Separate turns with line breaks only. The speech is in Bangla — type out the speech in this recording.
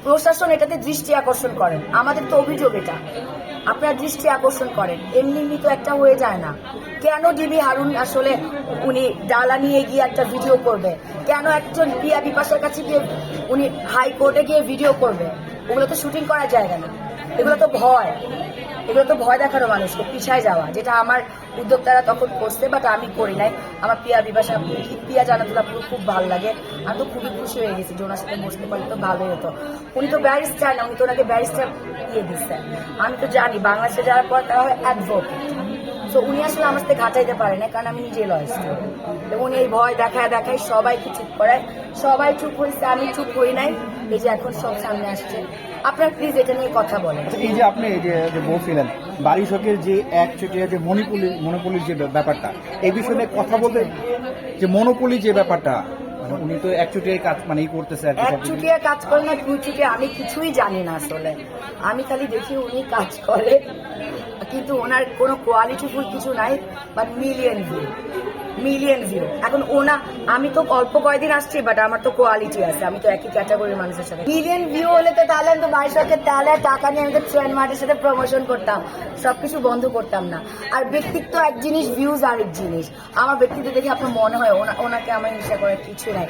প্রশাসন এটাতে দৃষ্টি আকর্ষণ করেন, আমাদের তো অভিযোগ এটা, আপনারা দৃষ্টি আকর্ষণ করেন। এমনি তো একটা হয়ে যায় না। কেন ডিবি হারুন আসলে উনি ডালা নিয়ে গিয়ে একটা ভিডিও করবে? কেন একজন পিয়া বিপাশার কাছে গিয়ে উনি হাইকোর্টে গিয়ে ভিডিও করবে? ওগুলো তো শুটিং করার জায়গা না, এগুলো তো ভয়, এগুলো তো ভয় দেখানো মানুষকে, পিছায় যাওয়া, যেটা আমার উদ্যোক্তারা তখন করছে, বাট আমি করি নাই। আমার পিয়া বিপাশা, পিয়া জানাতুল্লাহ খুব ভালো লাগে। আমি তো খুবই খুশি হয়ে গেছি যে ওনার সাথে বসতে পারলে তো ভালোই হতো। উনি তো ব্যারিস্টার না, উনি তো ওনাকে ব্যারিস্টার দিয়ে দিচ্ছে। আমি তো জানি বাংলাদেশে যাওয়ার পর তারা হয় অ্যাডভোকেট, তো উনি আসলে আমার সাথে ঘাটাইতে পারে না, কারণ আমি নিজে লয়ার স্টুডেন্ট। এবং উনি এই ভয় দেখায় দেখায় সবাইকে চুপ করায়, সবাই চুপ হয়েছে, আমি চুপ হই নাই। এই যে এখন সব সামনে আসছে, আপনার প্লিজ এটা নিয়ে কথা বলেন।
এই যে আপনি এই যে বলছিলেন বারিশকের যে একচেটিয়া যে মনোপলির যে ব্যাপারটা, এই বিষয়ে নিয়ে কথা বলতে, যে মনোপলি যে ব্যাপারটা, মানে উনি তো একচেটিয়ায় কাজ মানে ই করতেছে আর কি,
এক
সবকিছু।
চুটিয়া কাজ করে না, দুই চুটিয়া, আমি কিছুই জানি না আসলে। আমি খালি দেখি উনি কাজ করে, কিন্তু ওনার কোনো কোয়ালিটিফুল কিছু নাই, বাট মিলিয়ন ভিউ। এখন আমি তো অল্প কয়েকদিন আসছি, বাট আমার তো কোয়ালিটি আছে, আমি তো একই ক্যাটাগরির মানুষের সাথে। মিলিয়ন ভিউ হলে তো তাহলে আমি তো বারিশকের তাহলে টাকা নিয়ে আমি তো ট্রেন মার্টের সাথে প্রমোশন করতাম, সবকিছু বন্ধ করতাম না। আর ব্যক্তিত্ব এক জিনিস, ভিউজ আরেক জিনিস। আমার ব্যক্তিত্ব দেখে আপনার মনে হয় ওনাকে আমার হিংসা করার কিছু নাই।